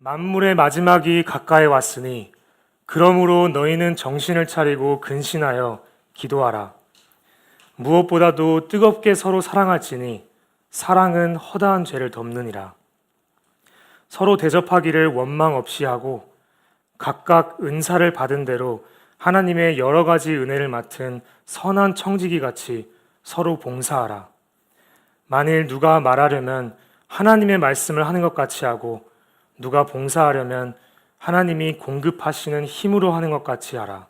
만물의 마지막이 가까이 왔으니 그러므로 너희는 정신을 차리고 근신하여 기도하라. 무엇보다도 뜨겁게 서로 사랑할지니 사랑은 허다한 죄를 덮느니라. 서로 대접하기를 원망 없이 하고 각각 은사를 받은 대로 하나님의 여러 가지 은혜를 맡은 선한 청지기 같이 서로 봉사하라. 만일 누가 말하려면 하나님의 말씀을 하는 것 같이 하고 누가 봉사하려면 하나님이 공급하시는 힘으로 하는 것 같이 하라.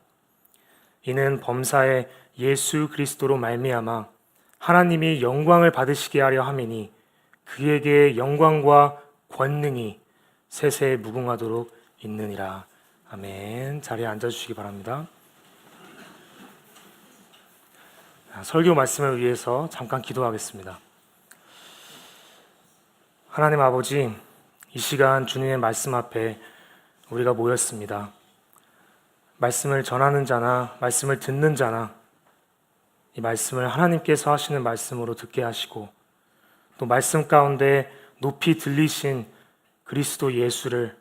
이는 범사에 예수 그리스도로 말미암아 하나님이 영광을 받으시게 하려 함이니 그에게 영광과 권능이 세세에 무궁하도록 있느니라. 아멘. 자리에 앉아주시기 바랍니다. 설교 말씀을 위해서 잠깐 기도하겠습니다. 하나님 아버지, 이 시간 주님의 말씀 앞에 우리가 모였습니다. 말씀을 전하는 자나 말씀을 듣는 자나 이 말씀을 하나님께서 하시는 말씀으로 듣게 하시고 또 말씀 가운데 높이 들리신 그리스도 예수를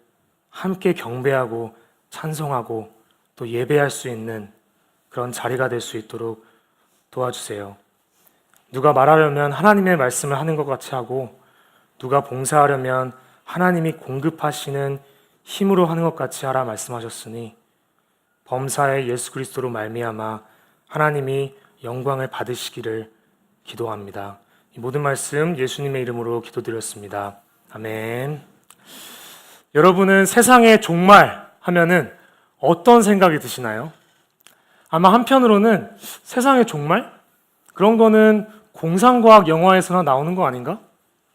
함께 경배하고 찬송하고 또 예배할 수 있는 그런 자리가 될 수 있도록 도와주세요. 누가 말하려면 하나님의 말씀을 하는 것 같이 하고 누가 봉사하려면 하나님이 공급하시는 힘으로 하는 것 같이 하라 말씀하셨으니 범사의 예수 그리스도로 말미암아 하나님이 영광을 받으시기를 기도합니다. 이 모든 말씀 예수님의 이름으로 기도드렸습니다. 아멘. 여러분은 세상의 종말 하면은 어떤 생각이 드시나요? 아마 한편으로는 세상의 종말? 그런 거는 공상과학 영화에서나 나오는 거 아닌가?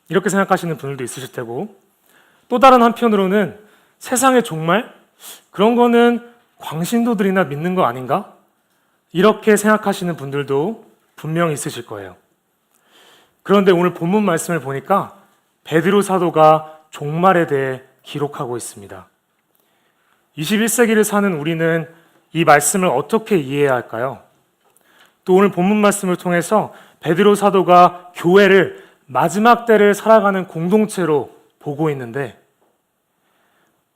이렇게 생각하시는 분들도 있으실 테고 또 다른 한편으로는 세상의 종말? 그런 거는 광신도들이나 믿는 거 아닌가? 이렇게 생각하시는 분들도 분명히 있으실 거예요. 그런데 오늘 본문 말씀을 보니까 베드로 사도가 종말에 대해 기록하고 있습니다. 21세기를 사는 우리는 이 말씀을 어떻게 이해해야 할까요? 또 오늘 본문 말씀을 통해서 베드로 사도가 교회를 마지막 때를 살아가는 공동체로 보고 있는데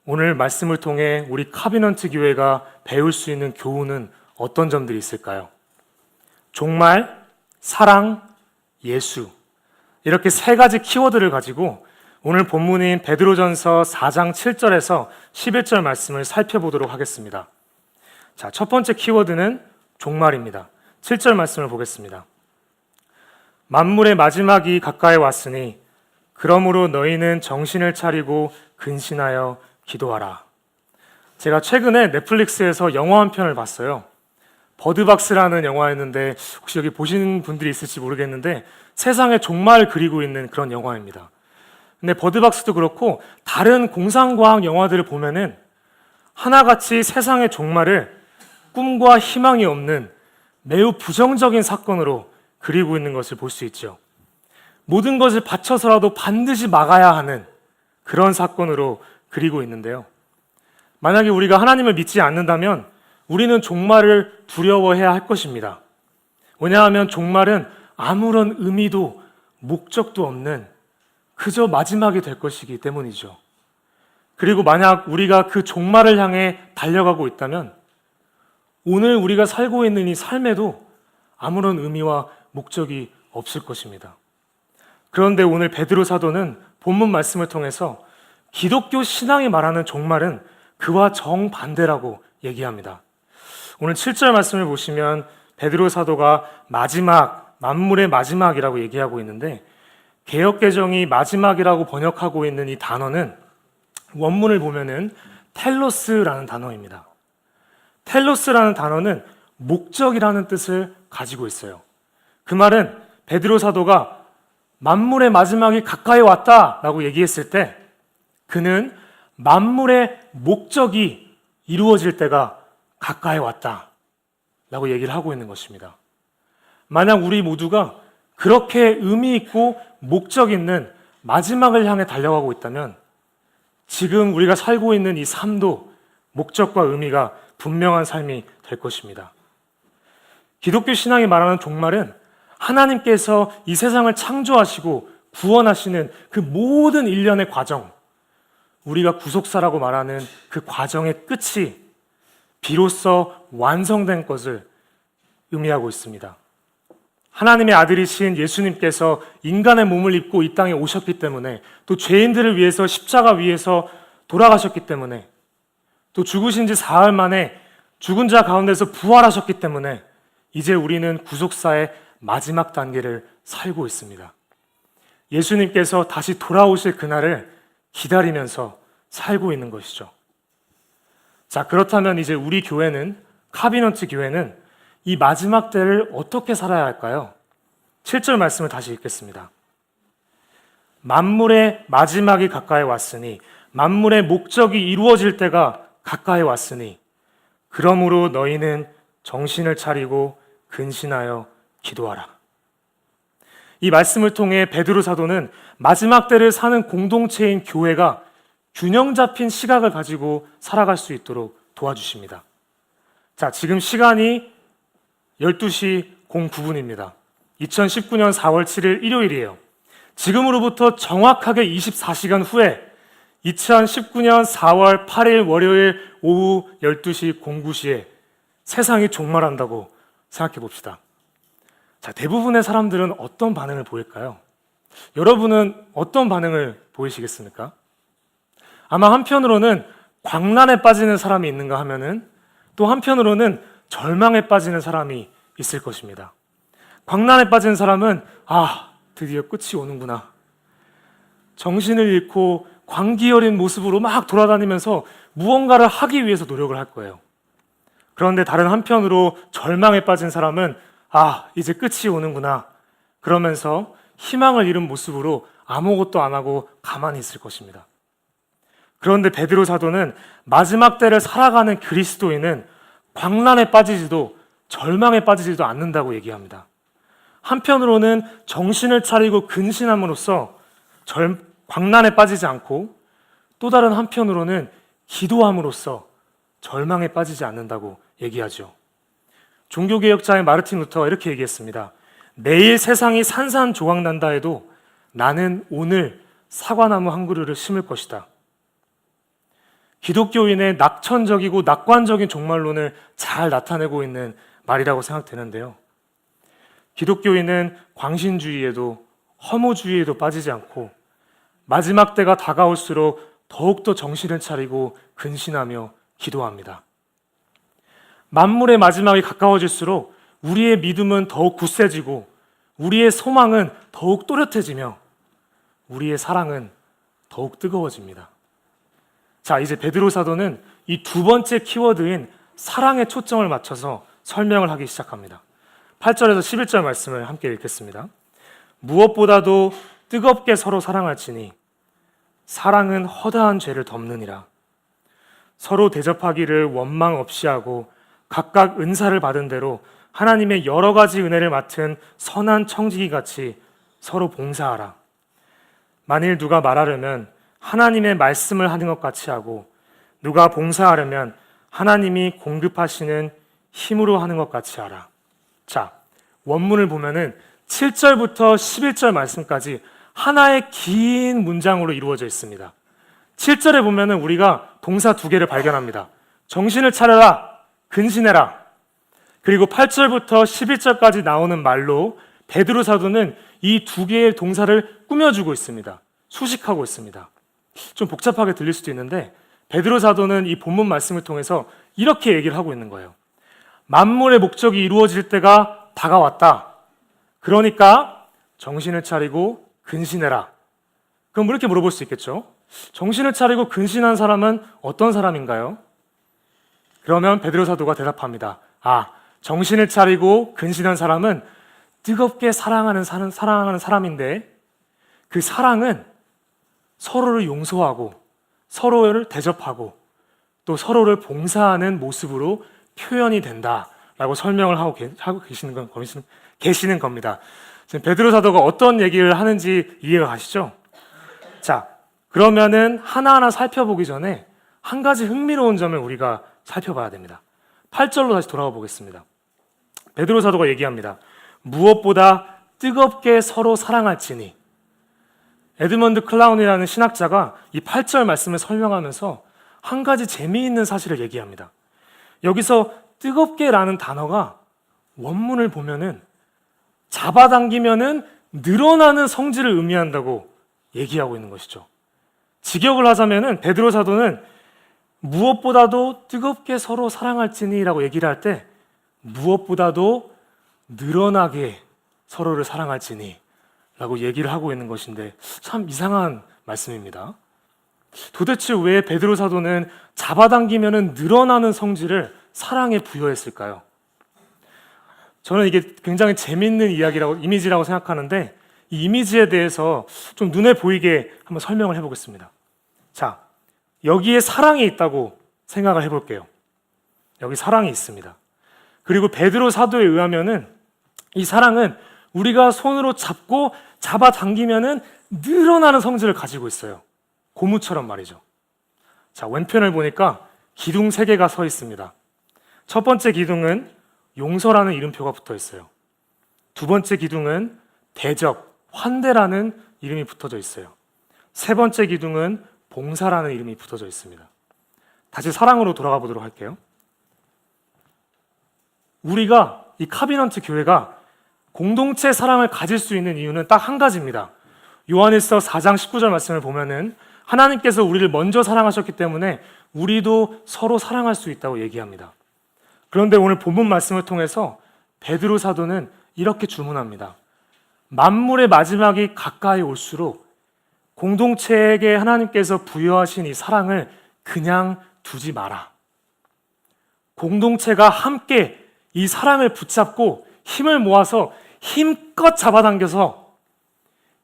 오늘 말씀을 통해 우리 카비넌트 교회가 배울 수 있는 교훈은 어떤 점들이 있을까요? 종말, 사랑, 예수 이렇게 세 가지 키워드를 가지고 오늘 본문인 베드로전서 4장 7절에서 11절 말씀을 살펴보도록 하겠습니다. 자, 첫 번째 키워드는 종말입니다. 7절 말씀을 보겠습니다. 만물의 마지막이 가까이 왔으니 그러므로 너희는 정신을 차리고 근신하여 기도하라. 제가 최근에 넷플릭스에서 영화 한 편을 봤어요. 버드박스라는 영화였는데 혹시 여기 보신 분들이 있을지 모르겠는데 세상의 종말을 그리고 있는 그런 영화입니다. 근데 버드박스도 그렇고 다른 공상과학 영화들을 보면은 하나같이 세상의 종말을 꿈과 희망이 없는 매우 부정적인 사건으로 그리고 있는 것을 볼 수 있죠. 모든 것을 바쳐서라도 반드시 막아야 하는 그런 사건으로 그리고 있는데요. 만약에 우리가 하나님을 믿지 않는다면 우리는 종말을 두려워해야 할 것입니다. 왜냐하면 종말은 아무런 의미도 목적도 없는 그저 마지막이 될 것이기 때문이죠. 그리고 만약 우리가 그 종말을 향해 달려가고 있다면 오늘 우리가 살고 있는 이 삶에도 아무런 의미와 목적이 없을 것입니다. 그런데 오늘 베드로 사도는 본문 말씀을 통해서 기독교 신앙이 말하는 종말은 그와 정반대라고 얘기합니다. 오늘 7절 말씀을 보시면 베드로 사도가 마지막, 만물의 마지막이라고 얘기하고 있는데 개역개정이 마지막이라고 번역하고 있는 이 단어는 원문을 보면은 텔로스라는 단어입니다. 텔로스라는 단어는 목적이라는 뜻을 가지고 있어요. 그 말은 베드로 사도가 만물의 마지막이 가까이 왔다라고 얘기했을 때 그는 만물의 목적이 이루어질 때가 가까이 왔다라고 얘기를 하고 있는 것입니다. 만약 우리 모두가 그렇게 의미 있고 목적 있는 마지막을 향해 달려가고 있다면 지금 우리가 살고 있는 이 삶도 목적과 의미가 분명한 삶이 될 것입니다. 기독교 신앙이 말하는 종말은 하나님께서 이 세상을 창조하시고 구원하시는 그 모든 일련의 과정, 우리가 구속사라고 말하는 그 과정의 끝이 비로소 완성된 것을 의미하고 있습니다. 하나님의 아들이신 예수님께서 인간의 몸을 입고 이 땅에 오셨기 때문에, 또 죄인들을 위해서 십자가 위에서 돌아가셨기 때문에, 또 죽으신 지 사흘 만에 죽은 자 가운데서 부활하셨기 때문에 이제 우리는 구속사의 마지막 단계를 살고 있습니다. 예수님께서 다시 돌아오실 그날을 기다리면서 살고 있는 것이죠. 자, 그렇다면 이제 우리 교회는, 카비넌트 교회는 이 마지막 때를 어떻게 살아야 할까요? 7절 말씀을 다시 읽겠습니다. 만물의 마지막이 가까이 왔으니, 만물의 목적이 이루어질 때가 가까이 왔으니, 그러므로 너희는 정신을 차리고 근신하여 기도하라. 이 말씀을 통해 베드로 사도는 마지막 때를 사는 공동체인 교회가 균형 잡힌 시각을 가지고 살아갈 수 있도록 도와주십니다. 자, 지금 시간이 12시 09분입니다. 2019년 4월 7일 일요일이에요. 지금으로부터 정확하게 24시간 후에 2019년 4월 8일 월요일 오후 12시 09시에 세상이 종말한다고 생각해 봅시다. 자, 대부분의 사람들은 어떤 반응을 보일까요? 여러분은 어떤 반응을 보이시겠습니까? 아마 한편으로는 광란에 빠지는 사람이 있는가 하면은, 또 한편으로는 절망에 빠지는 사람이 있을 것입니다. 광란에 빠지는 사람은 드디어 끝이 오는구나. 정신을 잃고 광기 어린 모습으로 막 돌아다니면서 무언가를 하기 위해서 노력을 할 거예요. 그런데 다른 한편으로 절망에 빠진 사람은 이제 끝이 오는구나. 그러면서 희망을 잃은 모습으로 아무것도 안 하고 가만히 있을 것입니다. 그런데 베드로 사도는 마지막 때를 살아가는 그리스도인은 광란에 빠지지도 절망에 빠지지도 않는다고 얘기합니다. 한편으로는 정신을 차리고 근신함으로써 광란에 빠지지 않고, 또 다른 한편으로는 기도함으로써 절망에 빠지지 않는다고 얘기하죠. 종교개혁자의 마르틴 루터가 이렇게 얘기했습니다. 내일 세상이 산산조각난다 해도 나는 오늘 사과나무 한 그루를 심을 것이다. 기독교인의 낙천적이고 낙관적인 종말론을 잘 나타내고 있는 말이라고 생각되는데요. 기독교인은 광신주의에도 허무주의에도 빠지지 않고 마지막 때가 다가올수록 더욱더 정신을 차리고 근신하며 기도합니다. 만물의 마지막이 가까워질수록 우리의 믿음은 더욱 굳세지고, 우리의 소망은 더욱 또렷해지며, 우리의 사랑은 더욱 뜨거워집니다. 자, 이제 베드로 사도는 이 두 번째 키워드인 사랑에 초점을 맞춰서 설명을 하기 시작합니다. 8절에서 11절 말씀을 함께 읽겠습니다. 무엇보다도 뜨겁게 서로 사랑할지니 사랑은 허다한 죄를 덮느니라. 서로 대접하기를 원망 없이 하고 각각 은사를 받은 대로 하나님의 여러 가지 은혜를 맡은 선한 청지기 같이 서로 봉사하라. 만일 누가 말하려면 하나님의 말씀을 하는 것 같이 하고, 누가 봉사하려면 하나님이 공급하시는 힘으로 하는 것 같이 하라. 자, 원문을 보면은 7절부터 11절 말씀까지 하나의 긴 문장으로 이루어져 있습니다. 7절에 보면은 우리가 동사 두 개를 발견합니다. 정신을 차려라, 근신해라. 그리고 8절부터 11절까지 나오는 말로 베드로 사도는 이 두 개의 동사를 꾸며주고 있습니다. 수식하고 있습니다. 좀 복잡하게 들릴 수도 있는데, 베드로 사도는 이 본문 말씀을 통해서 이렇게 얘기를 하고 있는 거예요. 만물의 목적이 이루어질 때가 다가왔다. 그러니까 정신을 차리고 근신해라. 그럼 이렇게 물어볼 수 있겠죠. 정신을 차리고 근신한 사람은 어떤 사람인가요? 그러면 베드로 사도가 대답합니다. 정신을 차리고 근신한 사람은 뜨겁게 사랑하는 사람인데, 그 사랑은 서로를 용서하고 서로를 대접하고 또 서로를 봉사하는 모습으로 표현이 된다라고 설명을 하고 계시는 겁니다. 지금 베드로 사도가 어떤 얘기를 하는지 이해가 가시죠? 자, 그러면은 하나하나 살펴보기 전에 한 가지 흥미로운 점을 우리가 살펴봐야 됩니다. 8절로 다시 돌아가 보겠습니다. 베드로 사도가 얘기합니다. 무엇보다 뜨겁게 서로 사랑할지니. 에드먼드 클라운이라는 신학자가 이 8절 말씀을 설명하면서 한 가지 재미있는 사실을 얘기합니다. 여기서 뜨겁게라는 단어가 원문을 보면은 잡아당기면은 늘어나는 성질을 의미한다고 얘기하고 있는 것이죠. 직역을 하자면은 베드로 사도는 무엇보다도 뜨겁게 서로 사랑할지니라고 얘기를 할 때 무엇보다도 늘어나게 서로를 사랑할지니 라고 얘기를 하고 있는 것인데 참 이상한 말씀입니다. 도대체 왜 베드로 사도는 잡아당기면은 늘어나는 성질을 사랑에 부여했을까요? 저는 이게 굉장히 재밌는 이미지라고 생각하는데 이 이미지에 대해서 좀 눈에 보이게 한번 설명을 해보겠습니다. 자, 여기에 사랑이 있다고 생각을 해볼게요. 여기 사랑이 있습니다. 그리고 베드로 사도에 의하면은 이 사랑은 우리가 손으로 잡고 잡아당기면은 늘어나는 성질을 가지고 있어요. 고무처럼 말이죠. 자, 왼편을 보니까 기둥 3개가 서 있습니다. 첫 번째 기둥은 용서라는 이름표가 붙어 있어요. 두 번째 기둥은 대접, 환대라는 이름이 붙어져 있어요. 세 번째 기둥은 봉사라는 이름이 붙어져 있습니다. 다시 사랑으로 돌아가 보도록 할게요. 우리가 이 카비넌트 교회가 공동체 사랑을 가질 수 있는 이유는 딱 한 가지입니다. 요한일서 4장 19절 말씀을 보면은 하나님께서 우리를 먼저 사랑하셨기 때문에 우리도 서로 사랑할 수 있다고 얘기합니다. 그런데 오늘 본문 말씀을 통해서 베드로 사도는 이렇게 주문합니다. 만물의 마지막이 가까이 올수록 공동체에게 하나님께서 부여하신 이 사랑을 그냥 두지 마라. 공동체가 함께 이 사랑을 붙잡고 힘을 모아서 힘껏 잡아당겨서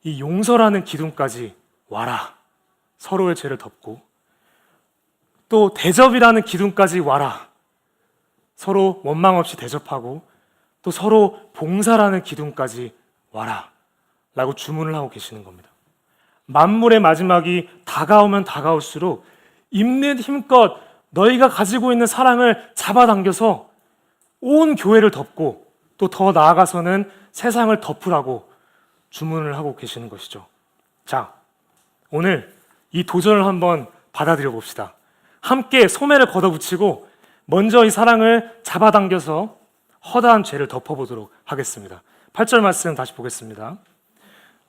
이 용서라는 기둥까지 와라. 서로의 죄를 덮고 또 대접이라는 기둥까지 와라. 서로 원망 없이 대접하고 또 서로 봉사라는 기둥까지 와라. 라고 주문을 하고 계시는 겁니다. 만물의 마지막이 다가오면 다가올수록 있는 힘껏 너희가 가지고 있는 사랑을 잡아당겨서 온 교회를 덮고 또 더 나아가서는 세상을 덮으라고 주문을 하고 계시는 것이죠. 자, 오늘 이 도전을 한번 받아들여 봅시다. 함께 소매를 걷어붙이고 먼저 이 사랑을 잡아당겨서 허다한 죄를 덮어보도록 하겠습니다. 8절 말씀 다시 보겠습니다.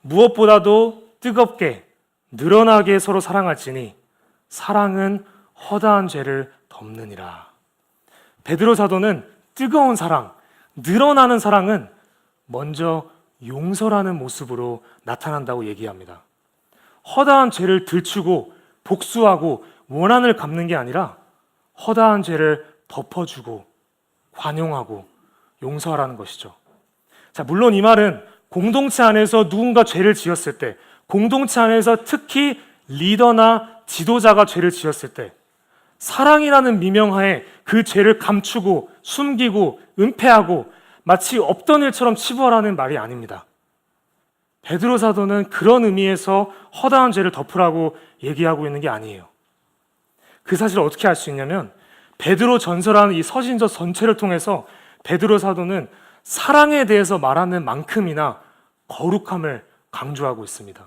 무엇보다도 뜨겁게 늘어나게 서로 사랑할지니 사랑은 허다한 죄를 덮느니라. 베드로 사도는 뜨거운 사랑, 늘어나는 사랑은 먼저 용서라는 모습으로 나타난다고 얘기합니다. 허다한 죄를 들추고 복수하고 원한을 갚는 게 아니라 허다한 죄를 덮어주고 관용하고 용서하라는 것이죠. 자, 물론 이 말은 공동체 안에서 누군가 죄를 지었을 때, 공동체 안에서 특히 리더나 지도자가 죄를 지었을 때 사랑이라는 미명하에 그 죄를 감추고 숨기고 은폐하고 마치 없던 일처럼 치부하라는 말이 아닙니다. 베드로 사도는 그런 의미에서 허다한 죄를 덮으라고 얘기하고 있는 게 아니에요. 그 사실을 어떻게 알 수 있냐면 베드로 전서라는 이 서신서 전체를 통해서 베드로 사도는 사랑에 대해서 말하는 만큼이나 거룩함을 강조하고 있습니다.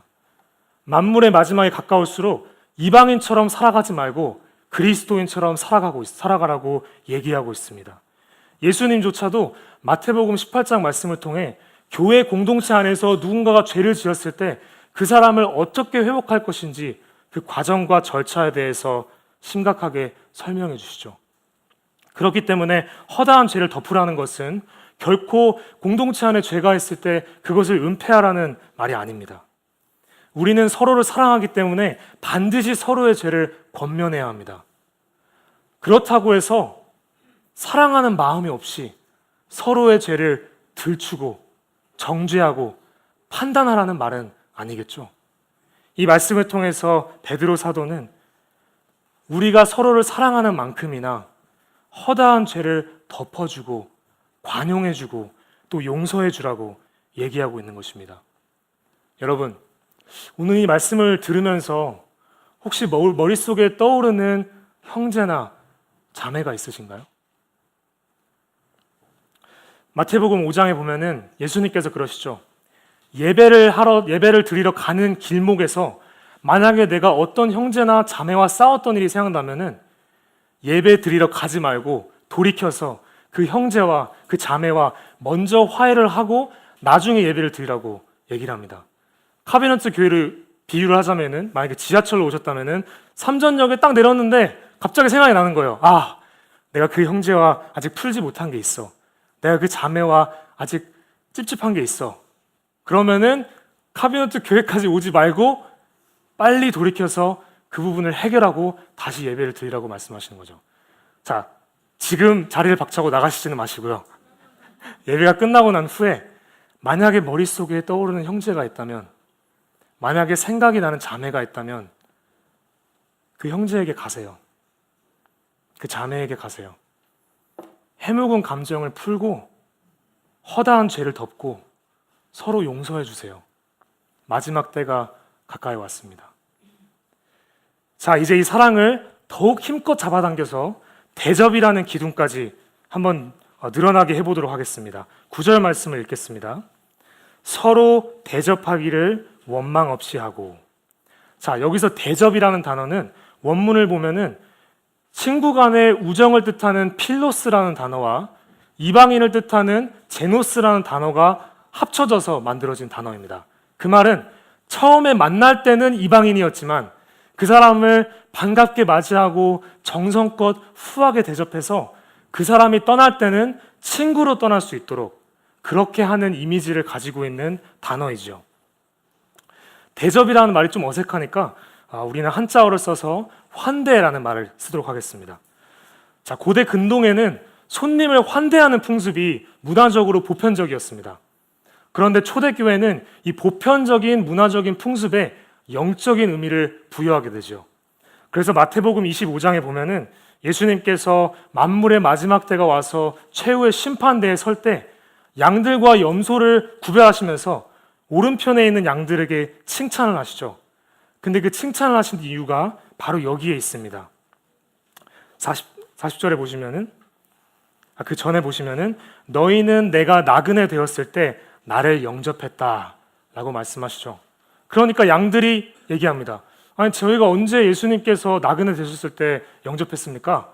만물의 마지막에 가까울수록 이방인처럼 살아가지 말고 그리스도인처럼 살아가라고 얘기하고 있습니다. 예수님조차도 마태복음 18장 말씀을 통해 교회 공동체 안에서 누군가가 죄를 지었을 때 그 사람을 어떻게 회복할 것인지 그 과정과 절차에 대해서 심각하게 설명해 주시죠. 그렇기 때문에 허다한 죄를 덮으라는 것은 결코 공동체 안에 죄가 있을 때 그것을 은폐하라는 말이 아닙니다. 우리는 서로를 사랑하기 때문에 반드시 서로의 죄를 권면해야 합니다. 그렇다고 해서 사랑하는 마음이 없이 서로의 죄를 들추고 정죄하고 판단하라는 말은 아니겠죠. 이 말씀을 통해서 베드로 사도는 우리가 서로를 사랑하는 만큼이나 허다한 죄를 덮어주고 관용해주고 또 용서해주라고 얘기하고 있는 것입니다. 여러분, 오늘 이 말씀을 들으면서 혹시 머릿속에 떠오르는 형제나 자매가 있으신가요? 마태복음 5장에 보면은 예수님께서 그러시죠. 예배를 드리러 가는 길목에서 만약에 내가 어떤 형제나 자매와 싸웠던 일이 생각나면은 예배 드리러 가지 말고 돌이켜서 그 형제와 그 자매와 먼저 화해를 하고 나중에 예배를 드리라고 얘기를 합니다. 카비넌트 교회를 비유를 하자면은 만약에 지하철로 오셨다면은 삼전역에 딱 내렸는데 갑자기 생각이 나는 거예요. 아, 내가 그 형제와 아직 풀지 못한 게 있어. 내가 그 자매와 아직 찝찝한 게 있어. 그러면은 카비넌트 교회까지 오지 말고 빨리 돌이켜서 그 부분을 해결하고 다시 예배를 드리라고 말씀하시는 거죠. 자, 지금 자리를 박차고 나가시지는 마시고요. 예배가 끝나고 난 후에 만약에 머릿속에 떠오르는 형제가 있다면, 만약에 생각이 나는 자매가 있다면 그 형제에게 가세요. 그 자매에게 가세요. 해묵은 감정을 풀고 허다한 죄를 덮고 서로 용서해 주세요. 마지막 때가 가까이 왔습니다. 자, 이제 이 사랑을 더욱 힘껏 잡아당겨서 대접이라는 기둥까지 한번 늘어나게 해보도록 하겠습니다. 9절 말씀을 읽겠습니다. 서로 대접하기를 원망 없이 하고. 자, 여기서 대접이라는 단어는 원문을 보면은 친구 간의 우정을 뜻하는 필로스라는 단어와 이방인을 뜻하는 제노스라는 단어가 합쳐져서 만들어진 단어입니다. 그 말은 처음에 만날 때는 이방인이었지만 그 사람을 반갑게 맞이하고 정성껏 후하게 대접해서 그 사람이 떠날 때는 친구로 떠날 수 있도록 그렇게 하는 이미지를 가지고 있는 단어이죠. 대접이라는 말이 좀 어색하니까 우리는 한자어를 써서 환대라는 말을 쓰도록 하겠습니다. 자, 고대 근동에는 손님을 환대하는 풍습이 문화적으로 보편적이었습니다. 그런데 초대교회는 이 보편적인 문화적인 풍습에 영적인 의미를 부여하게 되죠. 그래서 마태복음 25장에 보면은 예수님께서 만물의 마지막 때가 와서 최후의 심판대에 설 때 양들과 염소를 구별하시면서 오른편에 있는 양들에게 칭찬을 하시죠. 근데 그 칭찬을 하신 이유가 바로 여기에 있습니다. 40절에 보시면은, 그 전에 보시면은, 너희는 내가 나그네 되었을 때 나를 영접했다 라고 말씀하시죠. 그러니까 양들이 얘기합니다. 아니, 저희가 언제 예수님께서 나그네 되셨을 때 영접했습니까?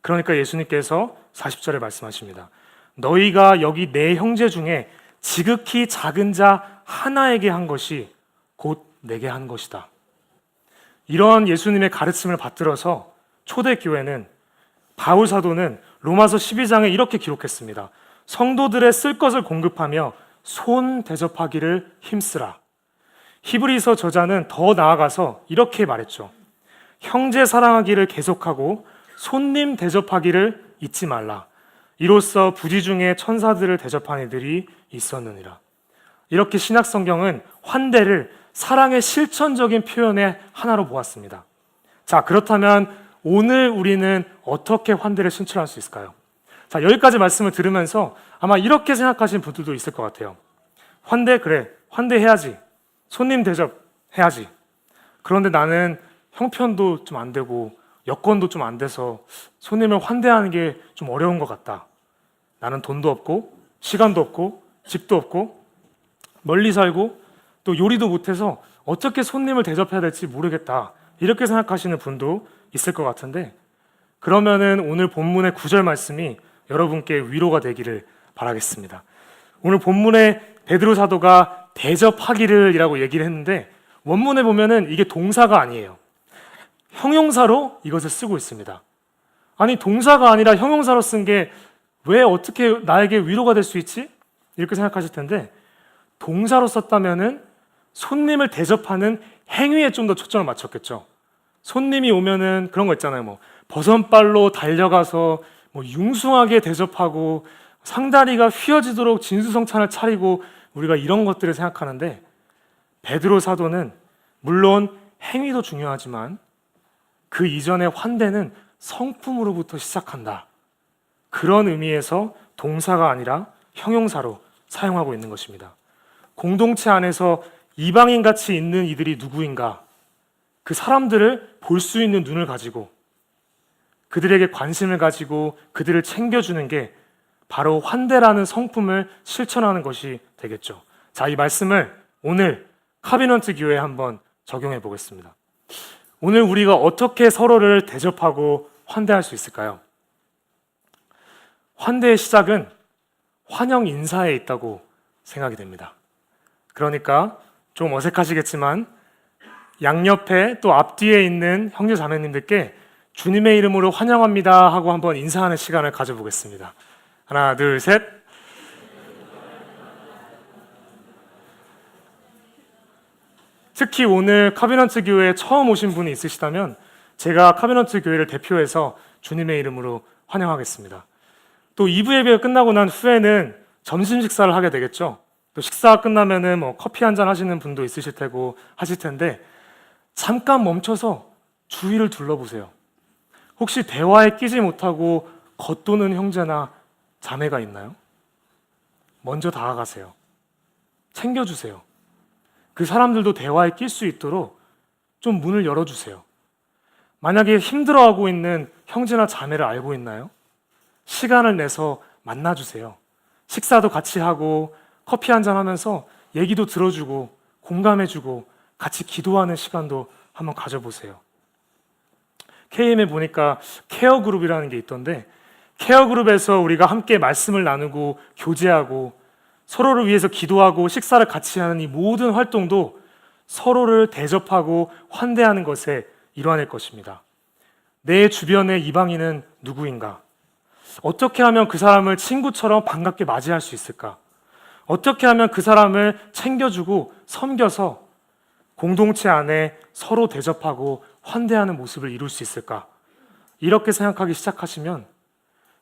그러니까 예수님께서 40절에 말씀하십니다. 너희가 여기 내 형제 중에 지극히 작은 자 하나에게 한 것이 곧 내게 한 것이다. 이런 예수님의 가르침을 받들어서 초대교회는, 바울 사도는 로마서 12장에 이렇게 기록했습니다. 성도들의 쓸 것을 공급하며 손 대접하기를 힘쓰라. 히브리서 저자는 더 나아가서 이렇게 말했죠. 형제 사랑하기를 계속하고 손님 대접하기를 잊지 말라. 이로써 부지 중에 천사들을 대접한 이들이 있었느니라. 이렇게 신약 성경은 환대를 사랑의 실천적인 표현의 하나로 보았습니다. 자, 그렇다면 오늘 우리는 어떻게 환대를 실천할 수 있을까요? 자, 여기까지 말씀을 들으면서 아마 이렇게 생각하시는 분들도 있을 것 같아요. 환대, 그래, 환대해야지. 손님 대접해야지. 그런데 나는 형편도 좀 안 되고 여건도 좀 안 돼서 손님을 환대하는 게 좀 어려운 것 같다. 나는 돈도 없고 시간도 없고 집도 없고 멀리 살고 또 요리도 못해서 어떻게 손님을 대접해야 될지 모르겠다. 이렇게 생각하시는 분도 있을 것 같은데, 그러면은 오늘 본문의 9절 말씀이 여러분께 위로가 되기를 바라겠습니다. 오늘 본문에 베드로 사도가 대접하기를 이라고 얘기를 했는데 원문에 보면은 이게 동사가 아니에요. 형용사로 이것을 쓰고 있습니다. 아니, 동사가 아니라 형용사로 쓴 게 왜 어떻게 나에게 위로가 될 수 있지? 이렇게 생각하실 텐데, 동사로 썼다면은 손님을 대접하는 행위에 좀 더 초점을 맞췄겠죠. 손님이 오면은 그런 거 있잖아요. 뭐 버선발로 달려가서 뭐 융숭하게 대접하고 상다리가 휘어지도록 진수성찬을 차리고 우리가 이런 것들을 생각하는데, 베드로 사도는 물론 행위도 중요하지만 그 이전의 환대는 성품으로부터 시작한다. 그런 의미에서 동사가 아니라 형용사로 사용하고 있는 것입니다. 공동체 안에서 이방인같이 있는 이들이 누구인가? 그 사람들을 볼 수 있는 눈을 가지고 그들에게 관심을 가지고 그들을 챙겨주는 게 바로 환대라는 성품을 실천하는 것이 되겠죠. 자, 이 말씀을 오늘 카비넌트 교회에 한번 적용해 보겠습니다. 오늘 우리가 어떻게 서로를 대접하고 환대할 수 있을까요? 환대의 시작은 환영 인사에 있다고 생각이 됩니다. 그러니까 좀 어색하시겠지만 양옆에 또 앞뒤에 있는 형제 자매님들께 주님의 이름으로 환영합니다 하고 한번 인사하는 시간을 가져보겠습니다. 하나, 둘, 셋. 특히 오늘 카비넌트 교회에 처음 오신 분이 있으시다면 제가 카비넌트 교회를 대표해서 주님의 이름으로 환영하겠습니다. 또 2부 예배가 끝나고 난 후에는 점심 식사를 하게 되겠죠. 또 식사가 끝나면은 커피 한잔 하시는 분도 있으실 테고 하실 텐데 잠깐 멈춰서 주위를 둘러보세요. 혹시 대화에 끼지 못하고 겉도는 형제나 자매가 있나요? 먼저 다가가세요. 챙겨주세요. 그 사람들도 대화에 낄 수 있도록 좀 문을 열어주세요. 만약에 힘들어하고 있는 형제나 자매를 알고 있나요? 시간을 내서 만나주세요. 식사도 같이 하고 커피 한잔 하면서 얘기도 들어주고 공감해주고 같이 기도하는 시간도 한번 가져보세요. KM에 보니까 케어 그룹이라는 게 있던데 케어 그룹에서 우리가 함께 말씀을 나누고 교제하고 서로를 위해서 기도하고 식사를 같이 하는 이 모든 활동도 서로를 대접하고 환대하는 것의 일환일 것입니다. 내 주변의 이방인은 누구인가? 어떻게 하면 그 사람을 친구처럼 반갑게 맞이할 수 있을까? 어떻게 하면 그 사람을 챙겨주고 섬겨서 공동체 안에 서로 대접하고 환대하는 모습을 이룰 수 있을까? 이렇게 생각하기 시작하시면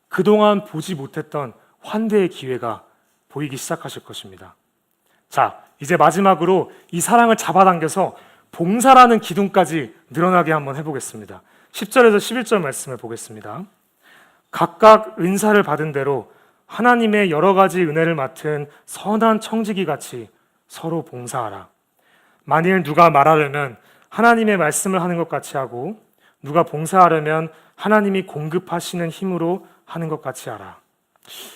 그동안 보지 못했던 환대의 기회가 보이기 시작하실 것입니다. 자, 이제 마지막으로 이 사랑을 잡아당겨서 봉사라는 기둥까지 늘어나게 한번 해보겠습니다. 10절에서 11절 말씀을 보겠습니다. 각각 은사를 받은 대로 하나님의 여러 가지 은혜를 맡은 선한 청지기 같이 서로 봉사하라. 만일 누가 말하려면 하나님의 말씀을 하는 것 같이 하고 누가 봉사하려면 하나님이 공급하시는 힘으로 하는 것 같이 하라.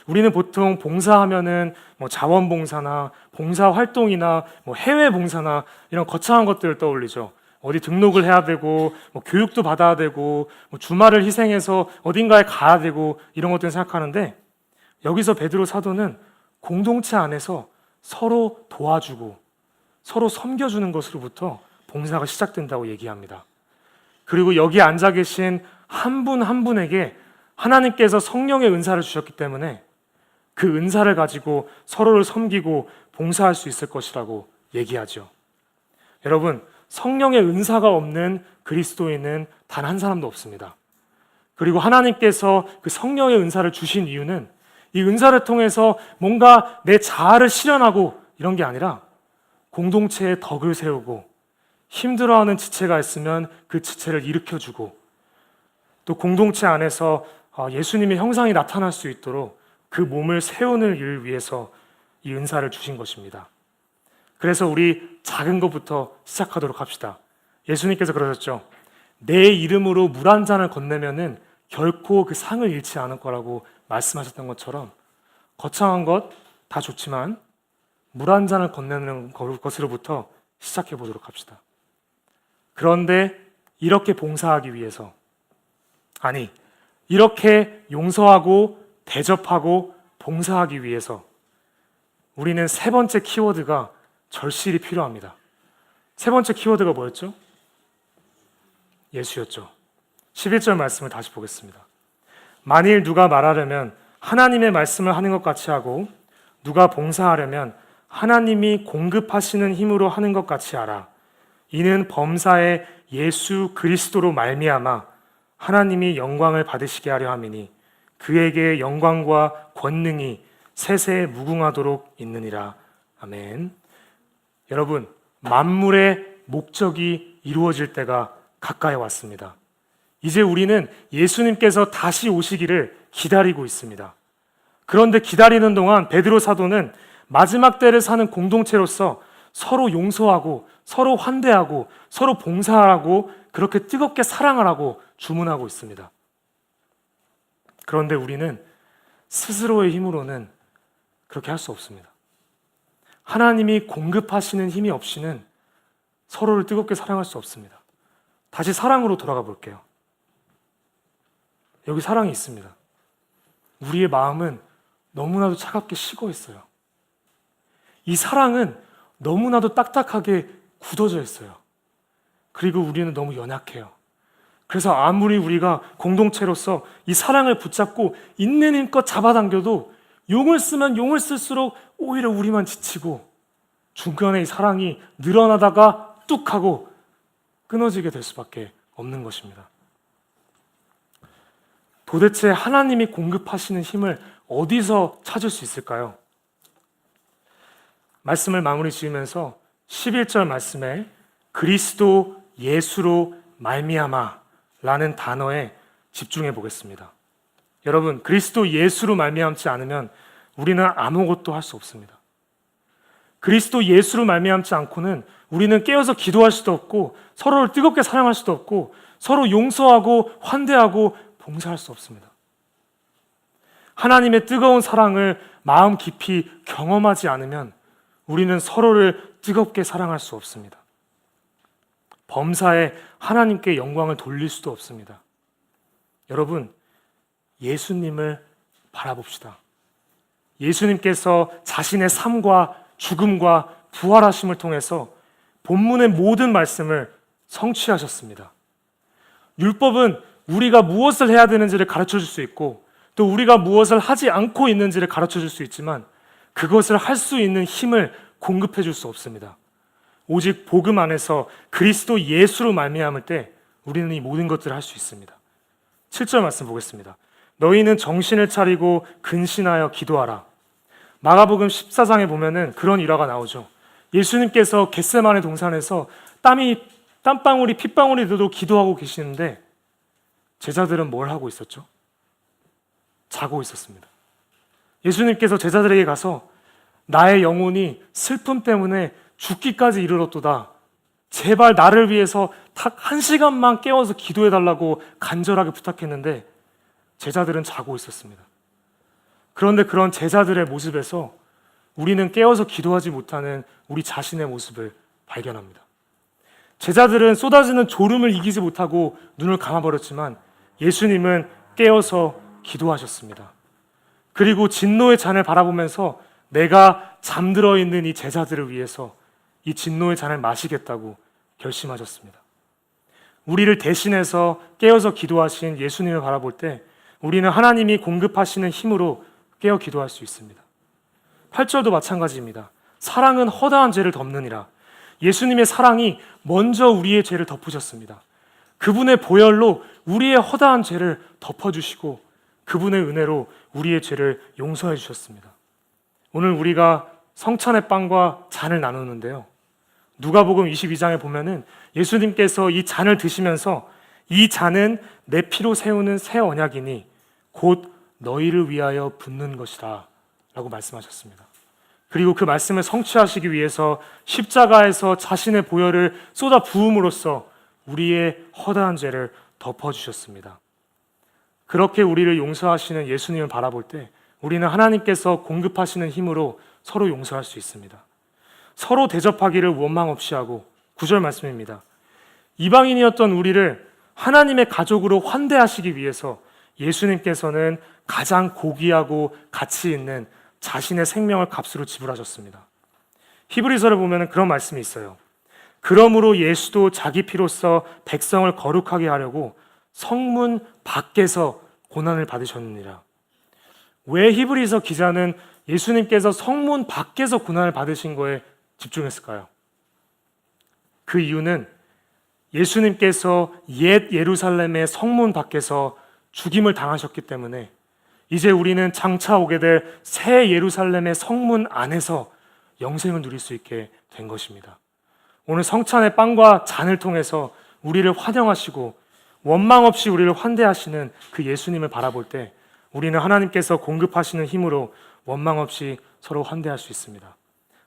우리는 보통 봉사하면은 자원봉사나 봉사활동이나 해외봉사나 이런 거창한 것들을 떠올리죠. 어디 등록을 해야 되고 교육도 받아야 되고 주말을 희생해서 어딘가에 가야 되고 이런 것들을 생각하는데 여기서 베드로 사도는 공동체 안에서 서로 도와주고 서로 섬겨주는 것으로부터 봉사가 시작된다고 얘기합니다. 그리고 여기 앉아 계신 한 분 한 분에게 하나님께서 성령의 은사를 주셨기 때문에 그 은사를 가지고 서로를 섬기고 봉사할 수 있을 것이라고 얘기하죠. 여러분, 성령의 은사가 없는 그리스도인은 단 한 사람도 없습니다. 그리고 하나님께서 그 성령의 은사를 주신 이유는 이 은사를 통해서 뭔가 내 자아를 실현하고 이런 게 아니라 공동체의 덕을 세우고 힘들어하는 지체가 있으면 그 지체를 일으켜주고 또 공동체 안에서 예수님의 형상이 나타날 수 있도록 그 몸을 세우는 일을 위해서 이 은사를 주신 것입니다. 그래서 우리 작은 것부터 시작하도록 합시다. 예수님께서 그러셨죠. 내 이름으로 물 한 잔을 건네면은 결코 그 상을 잃지 않을 거라고 말씀하셨던 것처럼 거창한 것 다 좋지만 물 한 잔을 건네는 것으로부터 시작해 보도록 합시다. 그런데 이렇게 봉사하기 위해서 이렇게 용서하고 대접하고 봉사하기 위해서 우리는 세 번째 키워드가 절실히 필요합니다. 세 번째 키워드가 뭐였죠? 예수였죠. 11절 말씀을 다시 보겠습니다. 만일 누가 말하려면 하나님의 말씀을 하는 것 같이 하고 누가 봉사하려면 하나님이 공급하시는 힘으로 하는 것 같이 하라. 이는 범사에 예수 그리스도로 말미암아 하나님이 영광을 받으시게 하려 함이니 그에게 영광과 권능이 세세에 무궁하도록 있느니라. 아멘. 여러분, 만물의 목적이 이루어질 때가 가까이 왔습니다. 이제 우리는 예수님께서 다시 오시기를 기다리고 있습니다. 그런데 기다리는 동안 베드로 사도는 마지막 때를 사는 공동체로서 서로 용서하고 서로 환대하고 서로 봉사하고 그렇게 뜨겁게 사랑하라고 주문하고 있습니다. 그런데 우리는 스스로의 힘으로는 그렇게 할 수 없습니다. 하나님이 공급하시는 힘이 없이는 서로를 뜨겁게 사랑할 수 없습니다. 다시 사랑으로 돌아가 볼게요. 여기 사랑이 있습니다. 우리의 마음은 너무나도 차갑게 식어 있어요. 이 사랑은 너무나도 딱딱하게 굳어져 있어요. 그리고 우리는 너무 연약해요. 그래서 아무리 우리가 공동체로서 이 사랑을 붙잡고 있는 힘껏 잡아당겨도 용을 쓰면 용을 쓸수록 오히려 우리만 지치고 중간에 이 사랑이 늘어나다가 뚝 하고 끊어지게 될 수밖에 없는 것입니다. 도대체 하나님이 공급하시는 힘을 어디서 찾을 수 있을까요? 말씀을 마무리 지으면서 11절 말씀에 그리스도 예수로 말미암아 라는 단어에 집중해 보겠습니다. 여러분, 그리스도 예수로 말미암지 않으면 우리는 아무것도 할 수 없습니다. 그리스도 예수로 말미암지 않고는 우리는 깨어서 기도할 수도 없고 서로를 뜨겁게 사랑할 수도 없고 서로 용서하고 환대하고 봉사할 수 없습니다. 하나님의 뜨거운 사랑을 마음 깊이 경험하지 않으면 우리는 서로를 뜨겁게 사랑할 수 없습니다. 범사에 하나님께 영광을 돌릴 수도 없습니다. 여러분, 예수님을 바라봅시다. 예수님께서 자신의 삶과 죽음과 부활하심을 통해서 본문의 모든 말씀을 성취하셨습니다. 율법은 우리가 무엇을 해야 되는지를 가르쳐 줄 수 있고 또 우리가 무엇을 하지 않고 있는지를 가르쳐 줄 수 있지만 그것을 할 수 있는 힘을 공급해 줄 수 없습니다. 오직 복음 안에서 그리스도 예수로 말미암을 때 우리는 이 모든 것들을 할 수 있습니다. 7절 말씀 보겠습니다. 너희는 정신을 차리고 근신하여 기도하라. 마가복음 14장에 보면은 그런 일화가 나오죠. 예수님께서 겟세마네 동산에서 땀방울이 핏방울이 되도록 기도하고 계시는데 제자들은 뭘 하고 있었죠? 자고 있었습니다. 예수님께서 제자들에게 가서 나의 영혼이 슬픔 때문에 죽기까지 이르렀도다. 제발 나를 위해서 딱 1시간만 깨워서 기도해달라고 간절하게 부탁했는데 제자들은 자고 있었습니다. 그런데 그런 제자들의 모습에서 우리는 깨어서 기도하지 못하는 우리 자신의 모습을 발견합니다. 제자들은 쏟아지는 졸음을 이기지 못하고 눈을 감아버렸지만 예수님은 깨어서 기도하셨습니다. 그리고 진노의 잔을 바라보면서 내가 잠들어 있는 이 제자들을 위해서 이 진노의 잔을 마시겠다고 결심하셨습니다. 우리를 대신해서 깨어서 기도하신 예수님을 바라볼 때 우리는 하나님이 공급하시는 힘으로 깨어 기도할 수 있습니다. 8절도 마찬가지입니다. 사랑은 허다한 죄를 덮느니라. 예수님의 사랑이 먼저 우리의 죄를 덮으셨습니다. 그분의 보혈로 우리의 허다한 죄를 덮어주시고 그분의 은혜로 우리의 죄를 용서해 주셨습니다. 오늘 우리가 성찬의 빵과 잔을 나누는데요. 누가복음 22장에 보면은 예수님께서 이 잔을 드시면서 이 잔은 내 피로 세우는 새 언약이니 곧 너희를 위하여 붓는 것이라 라고 말씀하셨습니다. 그리고 그 말씀을 성취하시기 위해서 십자가에서 자신의 보혈을 쏟아 부음으로써 우리의 허다한 죄를 덮어주셨습니다. 그렇게 우리를 용서하시는 예수님을 바라볼 때 우리는 하나님께서 공급하시는 힘으로 서로 용서할 수 있습니다. 서로 대접하기를 원망 없이 하고 9절 말씀입니다. 이방인이었던 우리를 하나님의 가족으로 환대하시기 위해서 예수님께서는 가장 고귀하고 가치 있는 자신의 생명을 값으로 지불하셨습니다. 히브리서를 보면 그런 말씀이 있어요. 그러므로 예수도 자기 피로써 백성을 거룩하게 하려고 성문 밖에서 고난을 받으셨느니라. 왜 히브리서 기자는 예수님께서 성문 밖에서 고난을 받으신 거에 집중했을까요? 그 이유는 예수님께서 옛 예루살렘의 성문 밖에서 죽임을 당하셨기 때문에 이제 우리는 장차 오게 될 새 예루살렘의 성문 안에서 영생을 누릴 수 있게 된 것입니다. 오늘 성찬의 빵과 잔을 통해서 우리를 환영하시고 원망 없이 우리를 환대하시는 그 예수님을 바라볼 때 우리는 하나님께서 공급하시는 힘으로 원망 없이 서로 환대할 수 있습니다.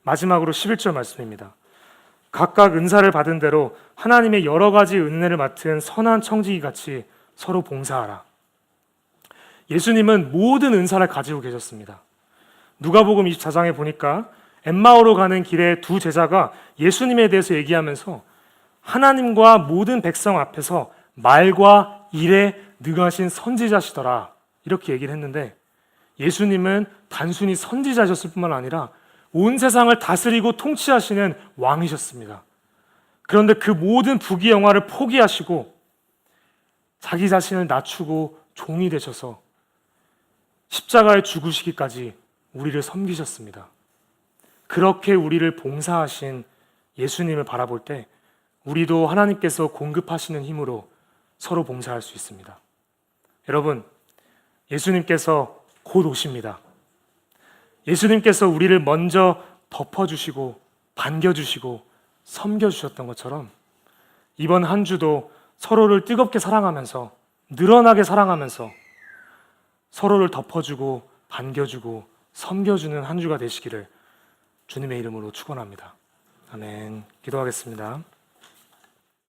마지막으로 11절 말씀입니다. 각각 은사를 받은 대로 하나님의 여러 가지 은혜를 맡은 선한 청지기 같이 서로 봉사하라. 예수님은 모든 은사를 가지고 계셨습니다. 누가복음 24장에 보니까 엠마오로 가는 길에 두 제자가 예수님에 대해서 얘기하면서 하나님과 모든 백성 앞에서 말과 일에 능하신 선지자시더라 이렇게 얘기를 했는데, 예수님은 단순히 선지자셨을 뿐만 아니라 온 세상을 다스리고 통치하시는 왕이셨습니다. 그런데 그 모든 부귀영화를 포기하시고 자기 자신을 낮추고 종이 되셔서 십자가에 죽으시기까지 우리를 섬기셨습니다. 그렇게 우리를 봉사하신 예수님을 바라볼 때 우리도 하나님께서 공급하시는 힘으로 서로 봉사할 수 있습니다. 여러분, 예수님께서 곧 오십니다. 예수님께서 우리를 먼저 덮어주시고 반겨주시고 섬겨주셨던 것처럼 이번 한 주도 서로를 뜨겁게 사랑하면서 늘어나게 사랑하면서 서로를 덮어주고 반겨주고 섬겨주는 한 주가 되시기를 주님의 이름으로 축원합니다. 아멘. 기도하겠습니다.